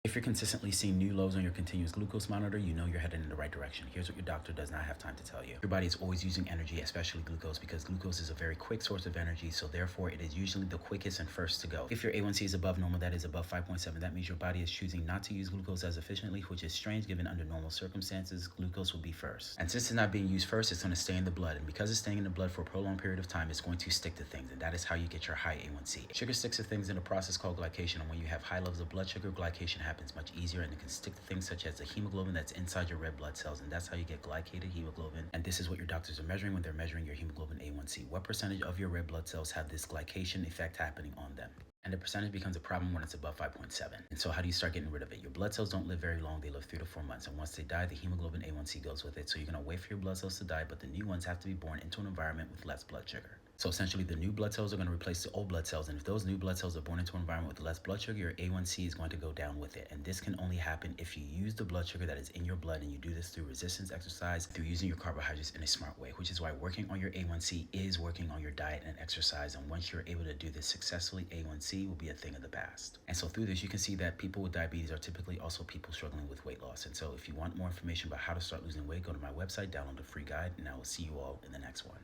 If you're consistently seeing new lows on your continuous glucose monitor, you know you're headed in the right direction. Here's what your doctor does not have time to tell you. Your body is always using energy, especially glucose, because glucose is a very quick source of energy, so therefore it is usually the quickest and first to go. If your A1C is above normal, that is above 5.7, that means your body is choosing not to use glucose as efficiently, which is strange given under normal circumstances, glucose will be first. And since it's not being used first, it's going to stay in the blood, and because it's staying in the blood for a prolonged period of time, it's going to stick to things, and that is how you get your high A1C. Sugar sticks to things in a process called glycation, and when you have high levels of blood sugar, glycation happens much easier, and it can stick to things such as the hemoglobin that's inside your red blood cells, and that's how you get glycated hemoglobin. And this is what your doctors are measuring when they're measuring your hemoglobin A1C. What percentage of your red blood cells have this glycation effect happening on them? And the percentage becomes a problem when it's above 5.7. And so how do you start getting rid of it? Your blood cells don't live very long. They live 3 to 4 months. And once they die, the hemoglobin A1C goes with it. So you're going to wait for your blood cells to die, but the new ones have to be born into an environment with less blood sugar. So essentially, the new blood cells are going to replace the old blood cells. And if those new blood cells are born into an environment with less blood sugar, your A1C is going to go down with it. And this can only happen if you use the blood sugar that is in your blood. And you do this through resistance exercise, through using your carbohydrates in a smart way, which is why working on your A1C is working on your diet and exercise. And once you're able to do this successfully, A1C will be a thing of the past. And so through this, you can see that people with diabetes are typically also people struggling with weight loss. And so if you want more information about how to start losing weight, go to my website, download the free guide, and I will see you all in the next one.